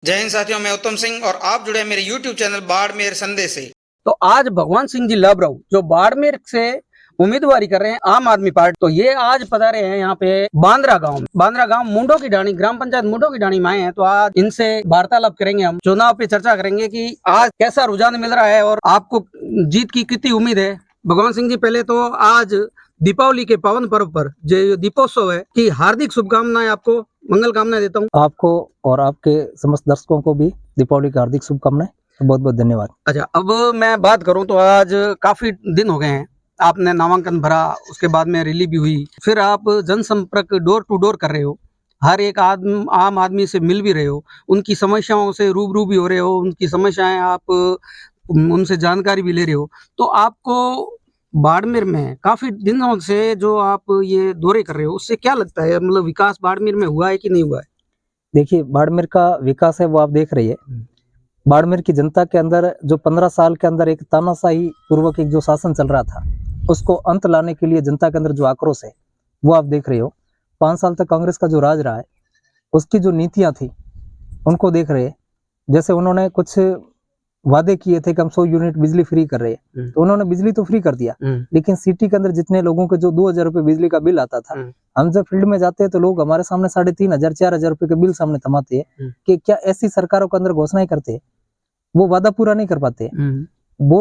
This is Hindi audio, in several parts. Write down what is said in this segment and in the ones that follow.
जय हिंद साथियों, मैं उत्तम सिंह और आप जुड़े हैं मेरे YouTube चैनल बाड़मेर संदेश से। तो आज भगवान सिंह जी लबराऊ जो बाड़मेर से उम्मीदवारी कर रहे हैं आम आदमी पार्टी, तो ये आज पधारे हैं यहाँ पे बांद्रा गांव मुंडो की ढाणी, ग्राम पंचायत मुंडो की ढाणी में आए हैं। तो आज इनसे वार्तालाप करेंगे, हम चुनाव पे चर्चा करेंगे कि आज कैसा रुझान मिल रहा है और आपको जीत की कितनी उम्मीद है। भगवान सिंह जी, पहले तो आज दीपावली के पावन पर्व पर जो दीपोत्सव है की हार्दिक शुभकामनाएं, आपको मंगल कामनाएं देता हूँ। आपको और आपके समस्त दर्शकों को भी दीपावली की हार्दिक शुभकामनाएं। बहुत बहुत धन्यवाद। अच्छा, अब मैं बात करूं तो आज काफी दिन हो गए हैं, आपने नामांकन भरा, उसके बाद में रैली भी हुई, फिर आप जनसंपर्क डोर टू डोर कर रहे हो, हर एक आम आदमी से मिल भी रहे हो, उनकी समस्याओं से रूबरू भी हो रहे हो, उनकी समस्याएं आप उनसे जानकारी भी ले रहे हो। तो आपको बाड़मेर में काफी दिनों से जो आप ये दौरे कर रहे हो, उससे क्या लगता है, मतलब विकास बाड़मेर में हुआ है कि नहीं हुआ है? देखिए, बाड़मेर का विकास है वो आप देख रही है। बाड़मेर की जनता के अंदर जो 15 साल के अंदर एक तानाशाही पूर्वक एक जो शासन चल रहा था, उसको अंत लाने के लिए जनता के अंदर जो आक्रोश है वो आप देख रहे हो। 5 साल तक कांग्रेस का जो राज रहा है, उसकी जो नीतियां थी उनको देख रहे हैं। जैसे उन्होंने कुछ वादे किए थे कि हम 100 यूनिट बिजली फ्री कर रहे हैं, तो उन्होंने बिजली तो फ्री कर दिया, लेकिन सिटी के अंदर जितने लोगों के जो 2000 रुपए बिजली का बिल आता था, हम जब फील्ड में जाते हैं तो लोग हमारे सामने 3500 4000 रुपए के बिल सामने थमाते हैं कि क्या ऐसी सरकारों के अंदर घोषणाएं करते हैं, वो वादा पूरा नहीं कर पाते। वो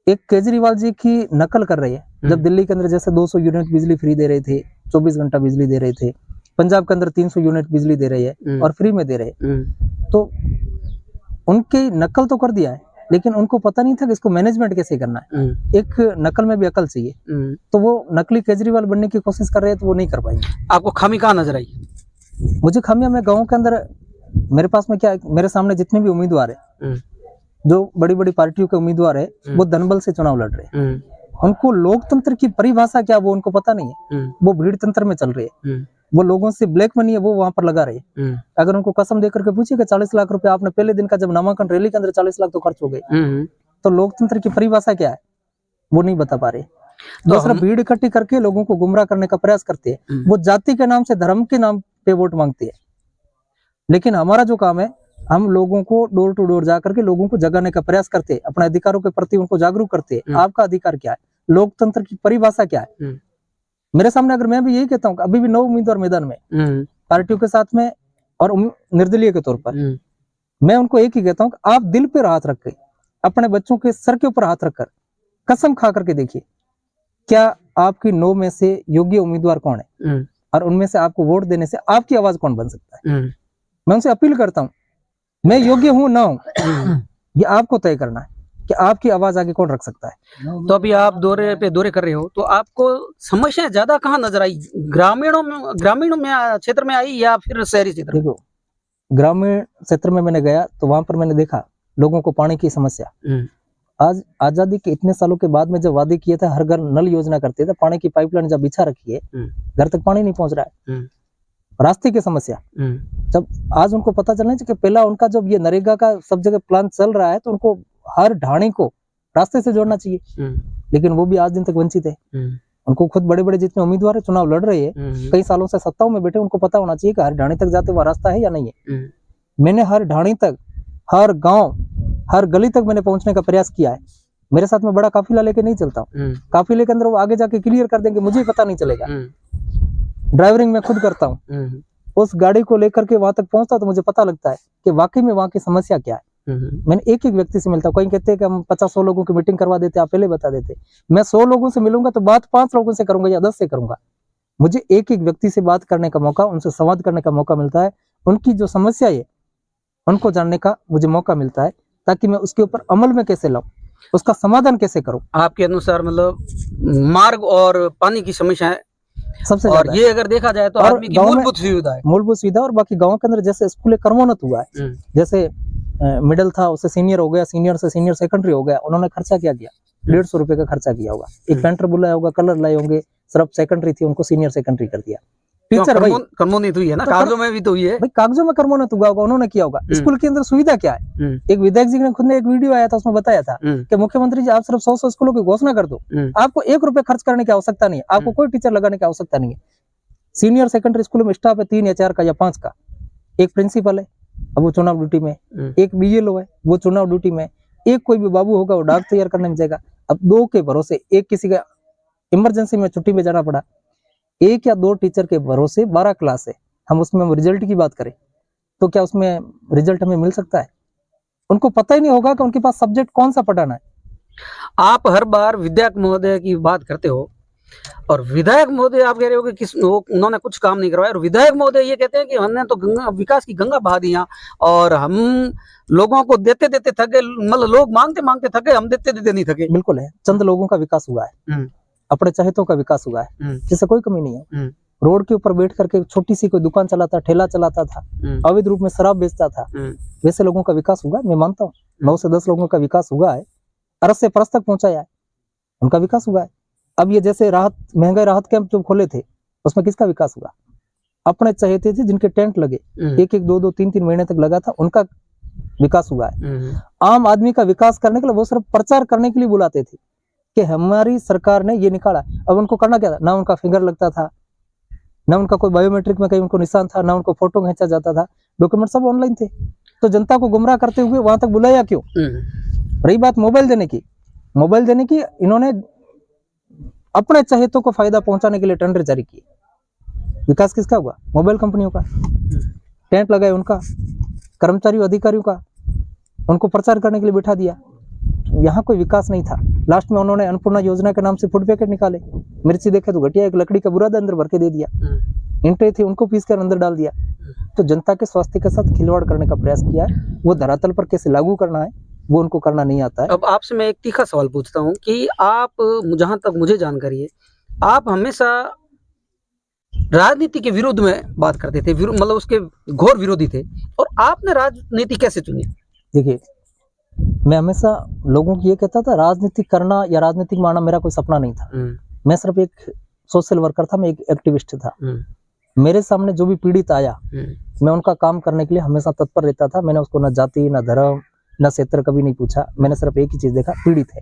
एक केजरीवाल जी की नकल कर रहे हैं। जब दिल्ली के अंदर जैसे 200 यूनिट बिजली फ्री दे रहे थे, 24 घंटा बिजली दे रहे थे, पंजाब के अंदर 300 यूनिट बिजली दे रहे हैं और फ्री में दे रहे हैं, तो उनकी नकल तो कर दिया है, लेकिन उनको पता नहीं था कि इसको मैनेजमेंट कैसे करना है। एक नकल में भी अकल चाहिए, तो वो नकली केजरीवाल बनने की कोशिश कर रहे हैं, तो वो नहीं कर पाएंगे। आपको खामी कहाँ नजर आई? मुझे खामियां, मैं गाँव के अंदर, मेरे पास में क्या, मेरे सामने जितने भी उम्मीदवार है, जो बड़ी बड़ी पार्टियों के उम्मीदवार है, वो धनबल से चुनाव लड़ रहे हैं। उनको लोकतंत्र की परिभाषा क्या वो उनको पता नहीं है। वो भीड़ तंत्र में चल रहे हैं, वो लोगों से ब्लैक मनी है वो वहां पर लगा रहे हैं। अगर उनको कसम देकर के पूछिए कि 40 लाख रुपए आपने पहले दिन का जब नामांकन रैली के अंदर 40 लाख तो खर्च हो गए, तो लोकतंत्र की परिभाषा क्या है वो नहीं बता पा रहे। दूसरा, भीड़ इकट्ठी करके लोगों को गुमराह करने का प्रयास करते हैं। वो जाति के नाम से, धर्म के नाम पे वोट मांगते हैं, लेकिन हमारा जो काम है, हम लोगों को डोर टू डोर जाकर के लोगों को जगाने का प्रयास करते हैं, अपने अधिकारों के प्रति उनको जागरूक करते हैं। आपका अधिकार क्या है, लोकतंत्र की परिभाषा क्या है। मेरे सामने अगर मैं भी यही कहता हूँ, अभी भी 9 उम्मीदवार मैदान में पार्टियों के साथ में और निर्दलीय के तौर पर, मैं उनको एक ही कहता हूँ कि आप दिल पे हाथ रख के, अपने बच्चों के सर के ऊपर हाथ रखकर कसम खा करके देखिए, क्या आपकी 9 में से योग्य उम्मीदवार कौन है और उनमें से आपको वोट देने से आपकी आवाज कौन बन सकता है। मैं उनसे अपील करता हूँ, मैं योग्य हूं ना हूं, ये आपको तय करना है कि आपकी आवाज आगे कौन रख सकता है। तो अभी आप दौरे कर रहे हो, तो आपको समस्या ज्यादा कहाँ नजर आई, ग्रामीणों में क्षेत्र में आई या फिर शहरी क्षेत्र में? देखो, ग्रामीण क्षेत्र में मैंने गया तो वहां पर मैंने देखा लोगों को पानी की समस्या। आज आजादी के इतने सालों के बाद में जब वादे किए थे, हर घर नल योजना करते थे, पानी की पाइपलाइन जब बिछा रखी है, घर तक पानी नहीं पहुंच रहा है। रास्ते की समस्या, जब आज उनको पता चलना चाहिए कि पहला उनका जब ये नरेगा का सब जगह प्लान चल रहा है, तो उनको हर ढाणी को रास्ते से जोड़ना चाहिए, लेकिन वो भी आज दिन तक वंचित है। उनको खुद बड़े बड़े जितने उम्मीदवार है चुनाव लड़ रहे हैं, कई सालों से सत्ताओं में बैठे, उनको पता होना चाहिए कि हर ढाणी तक जाते हुआ रास्ता है या नहीं है। मैंने हर ढाणी तक, हर गाँव, हर गली तक मैंने पहुंचने का प्रयास किया है। मेरे साथ में बड़ा काफिला लेके नहीं चलता हूँ, काफिले के अंदर वो आगे जाके क्लियर कर देंगे, मुझे पता नहीं चलेगा। ड्राइवरिंग मैं खुद करता हूँ, उस गाड़ी को लेकर के वहां तक पहुंचता तो मुझे पता लगता है कि वाकई में वहां की समस्या क्या है। मैंने एक एक व्यक्ति से मिलता हूँ, कहीं कहते हैं कि हम 50-100 लोगों की मीटिंग करवा देते, आप पहले बता देते। मैं 100 लोगों से मिलूंगा तो बात 5 लोगों से करूंगा या 10 से करूंगा। मुझे एक एक व्यक्ति से बात करने का मौका, उनसे संवाद करने का मौका मिलता है, उनकी जो समस्या है उनको जानने का मुझे मौका मिलता है, ताकि मैं उसके ऊपर अमल में कैसे लाऊं, उसका समाधान कैसे करूं। आपके अनुसार मतलब मार्ग और पानी की समस्या है सबसे और ये अगर देखा जाए तो आदमी की मूलभूत सुविधा। और बाकी गाँव के अंदर जैसे स्कूल क्रमोन्नत हुआ है, जैसे मिडिल था उससे सीनियर हो गया, सीनियर से सीनियर सेकेंडरी हो गया, उन्होंने खर्चा क्या किया, 150 रुपए का खर्चा किया होगा, एक पेंटर बुलाया होगा, कलर लाए होंगे, सिर्फ सेकेंडरी थी उनको सीनियर सेकेंडरी कर दिया। टीचर भाई क्रमोन्नत हुई है ना, कागजों में भी तो हुई है भाई, कागजों में क्रमोन्नत हुआ होगा, उन्होंने किया होगा। स्कूल के अंदर सुविधा क्या है, एक विधायक जी ने खुद ने एक वीडियो आया था, उसमें बताया था कि मुख्यमंत्री जी आप सिर्फ 100 स्कूलों की घोषणा कर दो, आपको 1 रुपए खर्च करने की आवश्यकता नहीं है, आपको कोई टीचर लगाने की आवश्यकता नहीं है। सीनियर सेकेंडरी स्कूल में स्टाफ है 3 या 4 का या 5 का, एक प्रिंसिपल है, अब वो चुनाव ड्यूटी में, एक BLO है वो चुनाव ड्यूटी में, एक कोई भी बाबू होगा वो डाक तैयार करने में जाएगा। अब दो के भरोसे, एक किसी का इमरजेंसी में छुट्टी में जाना पड़ा, एक या दो टीचर के भरोसे 12 क्लास है, हम उसमें रिजल्ट की बात करें तो क्या उसमें रिजल्ट हमें मिल सकता है? उनको पता ही नहीं होगा कि उनके पास सब्जेक्ट कौन सा पढ़ाना है। आप हर बार विधायक महोदय की बात करते हो और विधायक महोदय आप कह रहे हो कि उन्होंने कुछ काम नहीं करवाया, और विधायक महोदय ये कहते हैं कि हमने तो गंगा विकास की गंगा बहा दिया और हम लोगों को देते देते थक गए, मतलब लोग मांगते मांगते थक गए, हम देते देते नहीं थके। बिल्कुल है, चंद लोगों का विकास हुआ है, अपने चहेतों का विकास हुआ है, जिससे कोई कमी नहीं है। रोड के ऊपर बैठ करके छोटी सी कोई दुकान चलाता, ठेला चलाता था, अवैध रूप में शराब बेचता था, वैसे लोगों का विकास हुआ, मैं मानता हूँ 9 से 10 लोगों का विकास हुआ है, अरस से परस तक पहुंचाया है, उनका विकास हुआ है। अब ये जैसे राहत, महंगाई राहत कैंप जो खोले थे उसमें किसका विकास हुआ? अपने चहेते थे जिनके टेंट लगे, 1-1, 2-2, 3-3 महीने तक लगा था, उनका विकास हुआ है। आम आदमी का विकास करने के लिए वो सिर्फ प्रचार करने के लिए बुलाते थे कि हमारी सरकार ने ये निकाला। अब उनको करना क्या था? ना उनका फिंगर लगता था, ना उनका कोई बायोमेट्रिक में कहीं उनको निशान था, ना उनको फोटो खींचा जाता था, डॉक्यूमेंट सब ऑनलाइन थे। तो जनता को गुमराह करते हुए वहां तक बुलाया क्यों? रही बात मोबाइल देने की, मोबाइल देने की, इन्होंने अपने चहेतों को फायदा पहुंचाने के लिए टेंडर जारी किए। विकास किसका हुआ? मोबाइल कंपनियों का। टेंट लगाए उनका, कर्मचारियों अधिकारियों का, उनको प्रचार करने के लिए बिठा दिया। यहाँ कोई विकास नहीं था। लास्ट में उन्होंने अन्नपूर्णा योजना के नाम से फूड पैकेट निकाले, मिर्ची देखे तो घटिया, एक लकड़ी का बुरादा अंदर भर के दे दिया, ईंटें थी उनको पीस कर अंदर डाल दिया। तो जनता के स्वास्थ्य के साथ खिलवाड़ करने का प्रयास किया है, वो धरातल पर कैसे लागू करना है वो उनको करना नहीं आता है। अब आपसे मैं एक तीखा सवाल पूछता हूँ कि आप, जहां तक मुझे जानकारी है, आप हमेशा राजनीति के विरोध में बात करते थे, मतलब उसके घोर विरोधी थे, और आपने राजनीति कैसे चुनी? देखिए, मैं हमेशा लोगों को ये कहता था राजनीति करना या राजनीतिक मानना मेरा कोई सपना नहीं था। मैं सिर्फ एक सोशल वर्कर था, मैं एक एक्टिविस्ट था। मेरे सामने जो भी पीड़ित आया, मैं उनका काम करने के लिए हमेशा तत्पर रहता था। मैंने उसको न जाति, न धर्म, न क्षेत्र कभी नहीं पूछा। मैंने सिर्फ एक ही चीज देखा, पीड़ित है,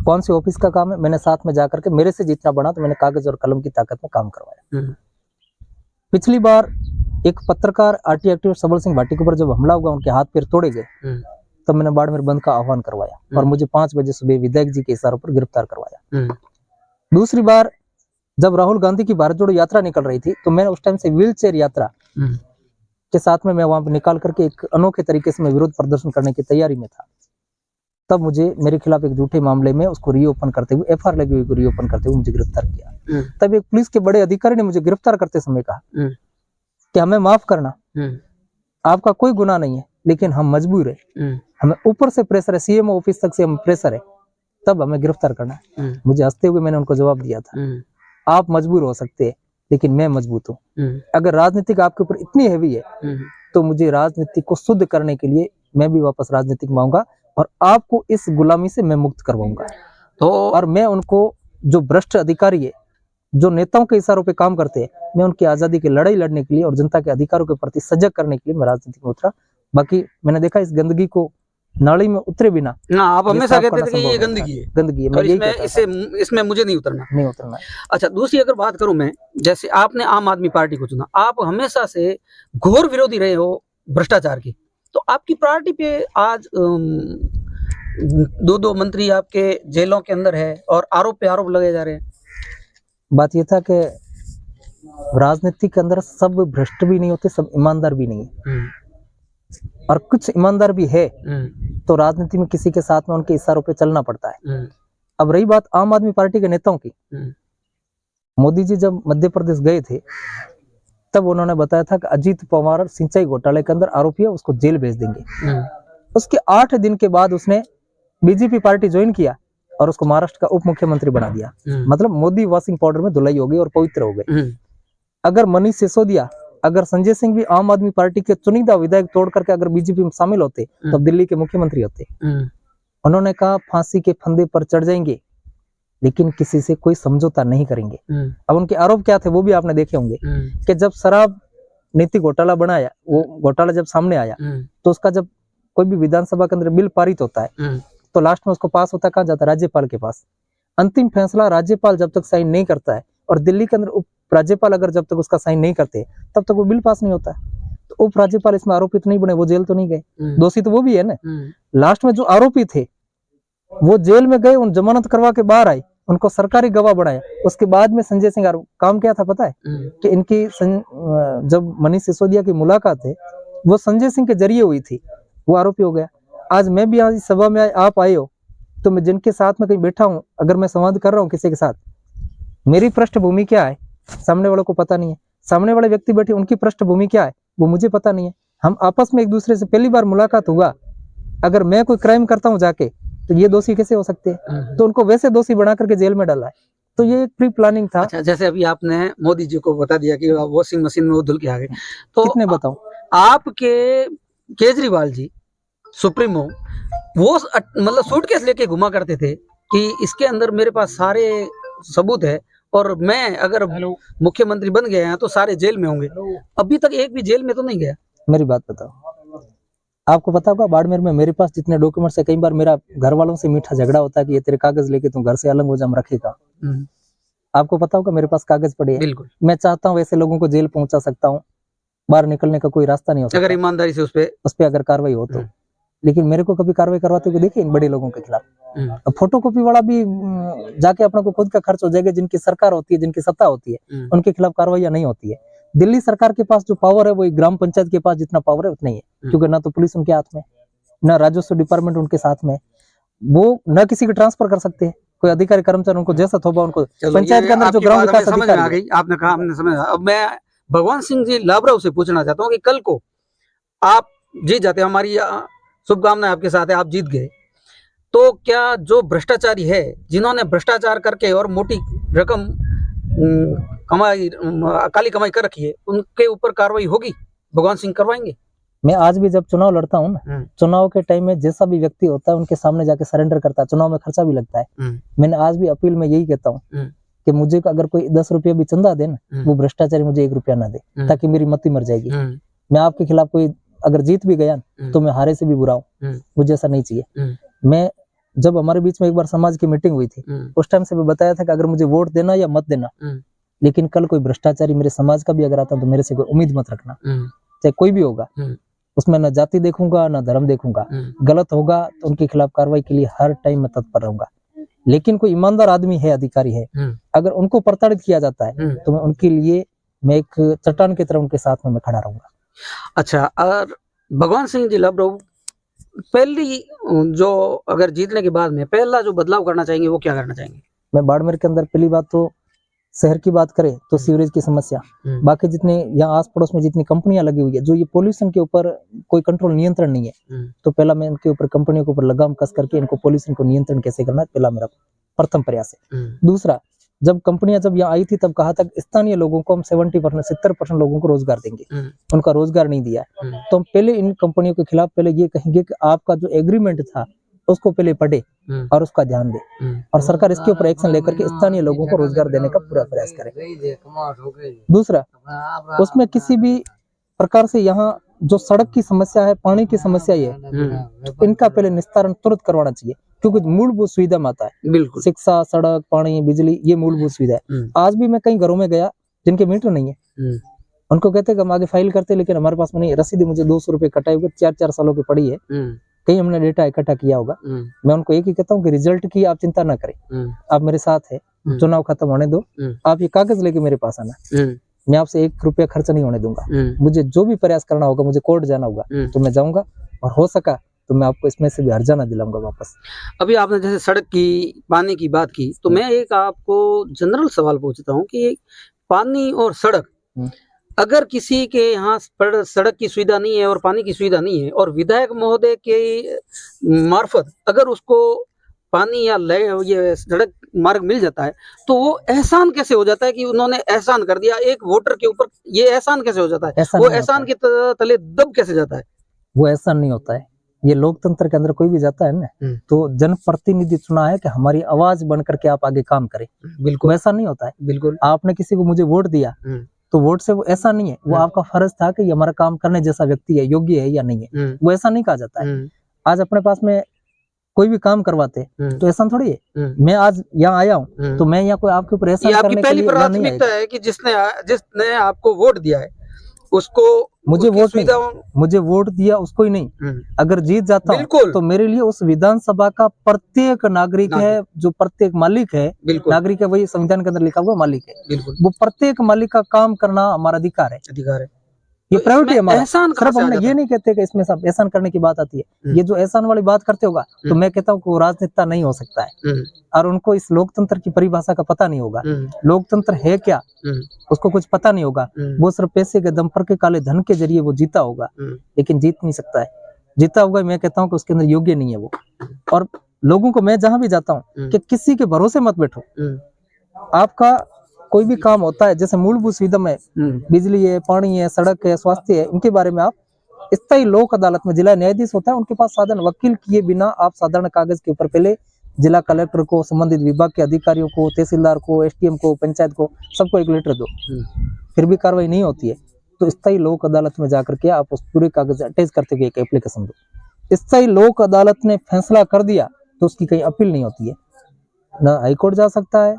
कौन सी ऑफिस का काम है, मैंने साथ में जाकर के मेरे से जितना बना तो मैंने कागज और कलम की ताकत में काम करवाया। पिछली बार एक पत्रकार RT एक्टिविस्ट सबल सिंह भाटी के ऊपर जब हमला हुआ, उनके हाथ पैर तोड़े गए, तब मैंने बाड़मेर बंद का आह्वान करवाया और मुझे 5 बजे सुबह विधायक जी के इशारों पर गिरफ्तार करवाया। दूसरी बार जब राहुल गांधी की भारत जोड़ो यात्रा निकल रही थी, तो मैंने उस टाइम से व्हील चेयर यात्रा के साथ में मैं वहां पर निकाल करके एक अनोखे तरीके से मैं विरोध प्रदर्शन करने की तैयारी में था। तब मुझे मेरे खिलाफ एक झूठे मामले में उसको रीओपन करते हुए, FIR लगी हुई को रीओपन करते हुए मुझे गिरफ्तार किया। तब एक पुलिस के बड़े अधिकारी ने मुझे गिरफ्तार करते समय कहा कि हमें माफ करना, आपका कोई गुनाह नहीं है, लेकिन हम मजबूर है, हमें ऊपर से प्रेशर है, CM ऑफिस तक से हम प्रेशर है, तब हमें गिरफ्तार करना है। मुझे हंसते हुए मैंने उनको जवाब दिया था, आप मजबूर हो सकते हैं लेकिन मैं मजबूत हूँ। अगर राजनीतिक आपके ऊपर इतनी हैवी है तो मुझे राजनीति को शुद्ध करने के लिए मैं भी वापस राजनीतिक में आऊंगा और आपको इस गुलामी से मैं मुक्त करवाऊंगा। तो और मैं उनको, जो भ्रष्ट अधिकारी है, जो नेताओं के इशारों पे काम करते हैं, मैं उनकी आजादी की लड़ाई लड़ने के लिए और जनता के अधिकारों के प्रति सजग करने के लिए मैं राजनीति में उतरा। बाकी मैंने देखा इस गंदगी को नाली में उतरे बिना, आप हमेशा कहते थे कि ये गंदगी है, गंदगी है, मैं इसमें मुझे नहीं उतरना है। अच्छा, दूसरी अगर बात करूं मैं, जैसे आपने आम आदमी पार्टी को चुना, आप हमेशा से घोर विरोधी रहे हो भ्रष्टाचार की, तो आपकी पार्टी पे आज 2 मंत्री आपके जेलों के अंदर है और आरोप पे आरोप लगे जा रहे हैं। बात ये था कि राजनीति के अंदर सब भ्रष्ट भी नहीं होते, सब ईमानदार भी नहीं है, और कुछ ईमानदार भी है, तो राजनीति में किसी के साथ में उनके इशारों पे चलना पड़ता है। अब रही बात आम आदमी पार्टी के नेताओं की, मोदी जी जब मध्य प्रदेश गए थे तब उन्होंने बताया था कि अजीत पवार सिंचाई घोटाले के अंदर आरोपी है, उसको जेल भेज देंगे। उसके 8 दिन के बाद उसने BJP पार्टी ज्वाइन किया और उसको महाराष्ट्र का उप मुख्यमंत्री बना दिया। मतलब मोदी वॉशिंग पाउडर में धुलाई हो गई और पवित्र हो गए। अगर मनीष सिसोदिया, अगर संजय सिंह भी आम आदमी पार्टी के चुनिंदा विधायक तोड़ करके अगर BJP में शामिल होते तब दिल्ली के मुख्यमंत्री होते। उन्होंने कहा फांसी के फंदे पर चढ़ जाएंगे लेकिन किसी से कोई समझौता नहीं करेंगे। अब उनके आरोप क्या थे वो भी आपने देखे होंगे कि जब शराब नीति घोटाला बनाया, वो घोटाला जब सामने आया तो उसका जब कोई भी विधानसभा के अंदर बिल पारित होता है तो लास्ट में उसको पास होता कहाँ जाता है? राज्यपाल के पास। अंतिम फैसला राज्यपाल जब तक साइन नहीं करता है और दिल्ली के अंदर उप राज्यपाल अगर जब तक उसका साइन नहीं करते तब तक वो बिल पास नहीं होता है। तो उप राज्यपाल इसमें आरोपित नहीं बने, वो जेल तो नहीं गए, दोषी तो वो भी है ना। लास्ट में जो आरोपी थे वो जेल में गए, उन जमानत करवा के बाहर आए, उनको सरकारी गवाह बनाया। उसके बाद में संजय सिंह काम क्या था पता है कि इनकी जब मनीष सिसोदिया की मुलाकात है वो संजय सिंह के जरिए हुई थी, वो आरोपी हो गया। आज मैं भी आज सभा में आप आए हो तो मैं जिनके साथ में कहीं बैठा हूं, अगर मैं संवाद कर रहा हूं किसी के साथ, मेरी पृष्ठभूमि क्या है सामने वालों को पता नहीं है, सामने वाले व्यक्ति बैठे उनकी पृष्ठभूमि क्या है वो मुझे पता नहीं है। हम आपस में एक दूसरे से पहली बार मुलाकात हुआ, अगर मैं कोई क्राइम करता हूं जाके तो ये दोषी कैसे हो सकते हैं? तो उनको वैसे दोषी बना करके जेल में डाला है। तो ये एक प्री प्लानिंग था। अच्छा, जैसे अभी आपने मोदी जी को बता दिया कि वॉशिंग मशीन में वो धुल के आ गए, तो कितने बताऊं आपके केजरीवाल जी सुप्रीमो वो मतलब सूटकेस लेके घुमा करते थे कि इसके अंदर मेरे पास सारे सबूत है और मैं अगर मुख्यमंत्री बन गया तो सारे जेल में होंगे। अभी तक एक भी जेल में तो नहीं गया। मेरी बात बताओ, आपको पता होगा बाड़मेर में मेरे पास जितने डॉक्यूमेंट्स है, कई बार मेरा घर वालों से मीठा झगड़ा होता है कि ये तेरे कागज लेके तुम घर से अलग हो जा, हम रखेगा। आपको पता होगा मेरे पास कागज पड़े हैं। बिल्कुल, मैं चाहता हूँ ऐसे लोगों को जेल पहुंचा सकता हूँ, बाहर निकलने का कोई रास्ता नहीं हो सकता अगर ईमानदारी से उस पे अगर कार्रवाई हो तो। लेकिन मेरे को कभी कार्रवाई करवाते हुए देखिए इन बड़े लोगों के खिलाफ। फोटोकॉपी वाला भी जाके अपना को खुद का खर्च हो जाएगा, जिनकी सरकार होती है, जिनकी सत्ता होती है, उनके खिलाफ कार्रवाई नहीं होती है। दिल्ली सरकार के पास जो पावर है वो ग्राम पंचायत के पास जितना पावर है उतना ही है, क्योंकि ना तो पुलिस उनके हाथ में, ना राजस्व डिपार्टमेंट उनके साथ में, वो न किसी को ट्रांसफर कर सकते हैं। कोई अधिकारी कर्मचारी उनको जैसा थोपा उनको पंचायत के अंदर जो ग्राम विकास अधिकारी आ गई, आपने कहा हमने समझा। अब मैं भगवान सिंह जी लाबराव से पूछना चाहता हूँ कि कल को आप जीत जाते, हमारी शुभकामनाएं आपके साथ है, आप जीत गए, तो क्या जो भ्रष्टाचारी है जिन्होंने भ्रष्टाचार करके और मोटी रकम कमाई, काली कमाई कर रखी है, उनके ऊपर कार्रवाई होगी? भगवान सिंह करवाएंगे? मैं आज भी जब चुनाव लड़ता हूँ ना, चुनाव के टाइम में जैसा भी व्यक्ति होता है उनके सामने जाके सरेंडर करता है। चुनाव में खर्चा भी लगता है। मैंने आज भी अपील में यही कहता हूँ कि मुझे अगर कोई 10 रुपये भी चंदा दे ना, वो भ्रष्टाचारी मुझे 1 रुपया ना दे, ताकि मेरी मती मर जाएगी। मैं आपके खिलाफ कोई अगर जीत भी गया तो मैं हारे से भी बुरा हूँ, मुझे ऐसा नहीं चाहिए। मैं जब हमारे बीच में एक बार समाज की मीटिंग हुई थी, उस टाइम से मैं बताया था कि अगर मुझे वोट देना या मत देना, लेकिन कल कोई भ्रष्टाचारी मेरे समाज का भी अगर आता तो मेरे से कोई उम्मीद मत रखना, चाहे कोई भी होगा। उसमें न जाति देखूंगा न धर्म देखूंगा, गलत होगा तो उनके खिलाफ कार्रवाई के लिए हर टाइम मैं तत्पर रहूंगा। लेकिन कोई ईमानदार आदमी है, अधिकारी है, अगर उनको प्रताड़ित किया जाता है तो मैं उनके लिए मैं एक चट्टान की तरह उनके साथ में मैं खड़ा रहूंगा। अच्छा, और भगवान सिंह जी लाबराव पहली जो अगर जीतने के बाद में पहला जो बदलाव करना चाहेंगे वो क्या करना चाहेंगे? मैं बाड़मेर के अंदर पहली बात तो शहर की बात करें तो सीवरेज की समस्या, बाकी जितने यहाँ आस पड़ोस में जितनी कंपनियां लगी हुई है, जो ये पोल्यूशन के ऊपर कोई कंट्रोल नियंत्रण नहीं है, तो पहला मैं इनके ऊपर कंपनियों के ऊपर लगाम कस करके इनको पोल्यूशन को नियंत्रण कैसे करना है, पहला मेरा प्रथम प्रयास है। दूसरा, जब कंपनियां जब यहाँ आई थी तब कहा था स्थानीय लोगों को हम 70% 70% लोगों को रोजगार देंगे, उनका रोजगार नहीं दिया। तो हम पहले इन कंपनियों के खिलाफ पहले ये कहेंगे कि आपका जो एग्रीमेंट था उसको पहले पढ़े और उसका ध्यान दे, और सरकार इसके ऊपर एक्शन लेकर के स्थानीय लोगों को रोजगार देने का पूरा प्रयास करे। दूसरा, उसमें किसी भी प्रकार से यहाँ जो सड़क की समस्या है, पानी की समस्या है, इनका पहले निस्तारण तुरंत करवाना चाहिए, क्योंकि मूलभूत सुविधा में आता है। बिल्कुल, शिक्षा, सड़क, पानी, बिजली, ये मूलभूत सुविधा है। आज भी मैं कई घरों में गया जिनके मीटर नहीं है, उनको कहते हैं कि हम आगे फाइल करते, लेकिन हमारे पास में नहीं। रसीद मुझे 200 रुपए कटाए हुए 4-4 सालों की पड़ी है, कहीं हमने डेटा इकट्ठा किया होगा। मैं उनको एक ही कहता हूँ कि रिजल्ट की आप चिंता ना करें, आप मेरे साथ है, चुनाव खत्म होने दो, आप ये कागज लेके मेरे पास आना, मैं आपसे 1 रुपया खर्च नहीं होने दूंगा। मुझे जो भी प्रयास करना होगा, मुझे कोर्ट जाना होगा तो मैं जाऊंगा, और हो सका तो मैं आपको इसमें से भी हर्जाना दिलाऊंगा वापस। अभी आपने जैसे सड़क की, पानी की बात की, तो मैं एक आपको जनरल सवाल पूछता हूँ कि पानी और सड़क, अगर किसी के यहाँ पर सड़क की सुविधा नहीं है और पानी की सुविधा नहीं है, और विधायक महोदय के मार्फत अगर उसको पानी या ये सड़क मार्ग मिल जाता है, तो वो एहसान कैसे हो जाता है कि उन्होंने एहसान कर दिया एक वोटर के ऊपर? ये एहसान कैसे हो जाता है? वो एहसान के तले दब कैसे जाता है? वो एहसान नहीं होता है। ये लोकतंत्र के अंदर कोई भी जाता है ना, तो जनप्रतिनिधि चुना है कि हमारी आवाज बन करके आप आगे काम करें। बिल्कुल, ऐसा नहीं होता है। बिल्कुल, आपने किसी को मुझे वोट दिया तो वोट से वो ऐसा नहीं है, वो आपका फर्ज था कि ये हमारा काम करने जैसा व्यक्ति है, योग्य है या नहीं है, वो ऐसा नहीं कहा जाता है। आज अपने पास में कोई भी काम करवाते तो ऐसा थोड़ी है। मैं आज यहाँ आया हूँ तो मैं यहाँ कोई आपके ऊपर ऐसा करने के लिए नहीं आया। प्राथमिकता है कि जिसने आपको वोट दिया है उसको मुझे उसकी वोट नहीं, सुविधाओं- मुझे वोट दिया उसको ही नहीं, अगर जीत जाता हूँ बिल्कुल। तो मेरे लिए उस विधानसभा का प्रत्येक नागरिक है, जो प्रत्येक मालिक है, बिल्कुल नागरिक है, वही संविधान के अंदर लिखा हुआ मालिक है, बिल्कुल वो प्रत्येक मालिक का काम करना हमारा अधिकार है, अधिकार है। ये तो प्रायोरिटी है इसमें हमारा। एहसान कहाँ सिर्फ से आ हमने जाता ये है? नहीं कहते कि इसमें सब एहसान करने की बात आती है, ये जो एहसान वाली बात करते होगा तो मैं कहता हूँ कि वो राजनेता नहीं हो सकता है, और उनको इस लोकतंत्र की परिभाषा का पता नहीं होगा। लोकतंत्र है क्या उसको कुछ पता नहीं होगा, वो सिर्फ पैसे के दम पर के काले धन के जरिए वो जीता होगा, लेकिन जीत नहीं सकता है। जीता होगा मैं कहता हूँ कि उसके अंदर योग्य नहीं है वो। और लोगों को मैं जहां भी जाता हूँ कि किसी के भरोसे मत बैठो, आपका कोई भी काम होता है, जैसे मूलभूत सुविधा में बिजली है, पानी है, सड़क है, स्वास्थ्य है, इनके बारे में आप स्थायी लोक अदालत में जिला न्यायाधीश होता है, उनके पास साधारण वकील किए बिना आप साधारण कागज के ऊपर पहले जिला कलेक्टर को, संबंधित विभाग के अधिकारियों को, तहसीलदार को, एसडीएम को, पंचायत को, सबको एक लेटर दो, फिर भी कार्रवाई नहीं होती है तो स्थायी लोक अदालत में जाकर के आप उस पूरे कागज अटैच करते हुए एक एप्लीकेशन दो। स्थायी लोक अदालत ने फैसला कर दिया तो उसकी कहीं अपील नहीं होती है, ना हाईकोर्ट जा सकता है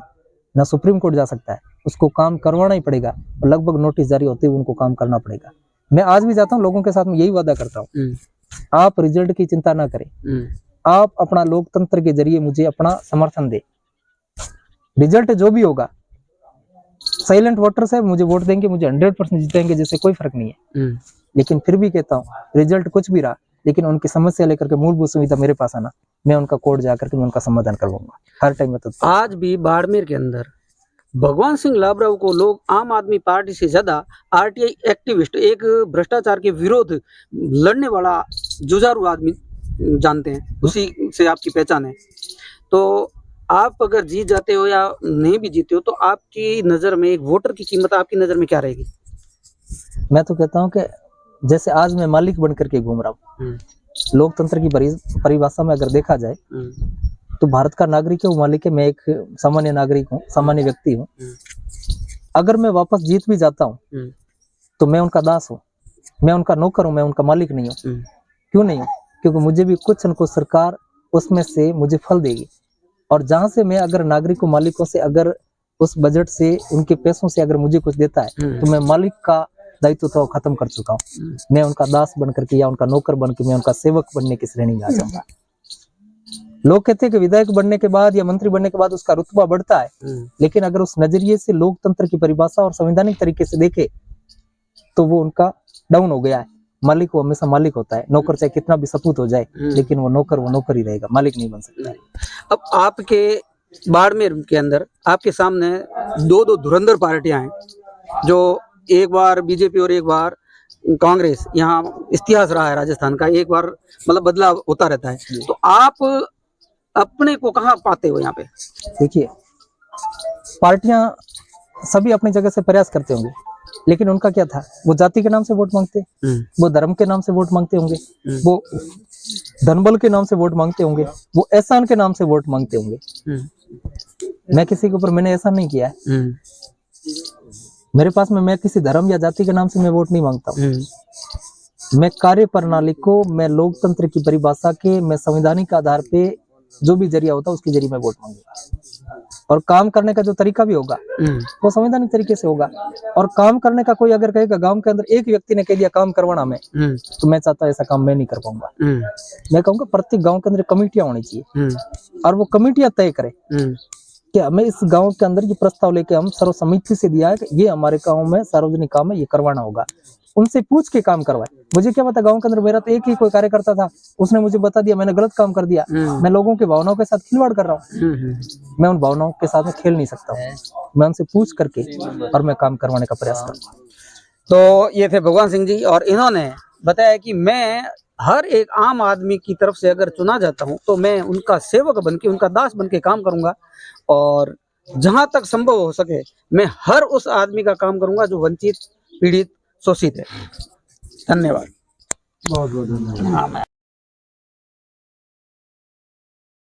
ना सुप्रीम कोर्ट जा सकता है, उसको काम करवाना ही पड़ेगा, और लगभग नोटिस जारी होते हुए उनको काम करना पड़ेगा। मैं आज भी जाता हूँ लोगों के साथ में यही वादा करता हूँ, आप रिजल्ट की चिंता ना करें, आप अपना लोकतंत्र के जरिए मुझे अपना समर्थन दे, रिजल्ट जो भी होगा, साइलेंट वोटर्स है, मुझे वोट देंगे, मुझे 100% जीतेंगे, जैसे कोई फर्क नहीं है, लेकिन फिर भी कहता हूँ रिजल्ट कुछ भी रहा, लेकिन उनकी समस्या लेकर के मूलभूत सुविधा मेरे पास आना, मैं उनका कोर्ट जाकर के मैं उनका समाधान करवाऊंगा हर टाइम में। तो आज भी बाड़मेर के अंदर भगवान सिंह लाबराव को लोग आम आदमी पार्टी से ज्यादा आरटीआई एक्टिविस्ट, एक भ्रष्टाचार के विरोध लड़ने वाला जुझारू आदमी जानते हैं, उसी से आपकी पहचान है। तो आप अगर जीत जाते हो या नहीं भी जीते हो तो आपकी नजर में एक वोटर की कीमत आपकी नजर में क्या रहेगी? मैं तो कहता हूँ कि जैसे आज मैं मालिक बन करके घूम रहा हूँ, लोकतंत्र की परिभाषा में अगर देखा जाए तो भारत का नागरिक है वो मालिक है, मैं एक सामान्य नागरिक हूँ, सामान्य व्यक्ति हूँ। अगर मैं वापस जीत भी जाता हूँ तो मैं उनका दास हूँ, मैं उनका नौकर हूँ, मैं उनका मालिक नहीं हूँ। क्यों नहीं हूँ? क्योंकि मुझे भी कुछ न कुछ सरकार उसमें से मुझे फल देगी, और जहां से मैं अगर नागरिकों मालिकों से अगर उस बजट से उनके पैसों से अगर मुझे कुछ देता है तो मैं मालिक का दायित्व तो खत्म कर चुका हूँ, मैं उनका दास बन करके या उनका नौकर बन के मैं उनका सेवक बनने की श्रेणी में आ जाऊंगा। लोग कहते हैं कि विधायक बनने के बाद या मंत्री बनने के बाद उसका रुतबा बढ़ता है, लेकिन अगर उस नजरिए से लोकतंत्र की परिभाषा और संवैधानिक तरीके से देखे तो वो उनका डाउन हो गया है। मालिक वो हमेशा मालिक होता है, नौकर चाहे कितना भी सपूत हो जाए लेकिन वो नौकर ही रहेगा, मालिक नहीं बन सकता है। अब आपके बाड़मेर के अंदर आपके सामने दो धुरंधर पार्टियां हैं, जो एक बार बीजेपी और एक बार कांग्रेस, यहाँ इतिहास रहा है राजस्थान का, एक बार मतलब बदलाव होता रहता है, तो आप अपने को कहाँ पाते हो यहाँ पे? देखिए, पार्टियां सभी अपनी जगह से प्रयास करते होंगे, लेकिन उनका क्या था, वो जाति के नाम से वोट मांगते, वो धर्म के नाम से वोट मांगते होंगे, वो धनबल के नाम से वोट मांगते होंगे, वो एहसान के नाम से वोट मांगते होंगे। मैं किसी के ऊपर मैंने ऐसा नहीं किया है, मेरे पास में मैं किसी धर्म या जाति के नाम से मैं वोट नहीं मांगता हूँ। मैं कार्य प्रणाली को, मैं लोकतंत्र की परिभाषा के, मैं संवैधानिक आधार पे जो भी जरिया होता है उसके जरिए मैं वोट मांगूंगा, और काम करने का जो तरीका भी होगा वो संवैधानिक तरीके से होगा। और काम करने का कोई अगर कहेगा, गांव के अंदर एक व्यक्ति ने कह दिया काम करवाना मैं, तो मैं चाहता हूँ ऐसा काम मैं नहीं कर पाऊंगा। मैं कहूँगा प्रत्येक गाँव के अंदर कमेटियां होनी चाहिए, और वो कमेटियां तय करें कि हमें इस गांव के अंदर ये प्रस्ताव लेके हम सर्वसम्मति से दिया है कि ये हमारे गांव में सार्वजनिक काम है, ये करवाना होगा, उनसे पूछ के काम करवाए। मुझे क्या पता, गांव के अंदर मेरा तो एक ही कोई कार्यकर्ता था, उसने मुझे बता दिया, मैंने गलत काम कर दिया, मैं लोगों की भावनाओं के साथ खिलवाड़ कर रहा हूँ, मैं उन भावनाओं के साथ में खेल नहीं सकता हूँ। मैं उनसे पूछ करके और मैं काम करवाने का प्रयास करूँगा। तो ये थे भगवान सिंह जी, और इन्होंने बताया कि मैं हर एक आम आदमी की तरफ से अगर चुना जाता हूं तो मैं उनका सेवक बन के, उनका दास बन के काम करूंगा, और जहां तक संभव हो सके मैं हर उस आदमी का काम करूंगा जो वंचित, पीड़ित, शोषित है। धन्यवाद। बहुत बहुत धन्यवाद।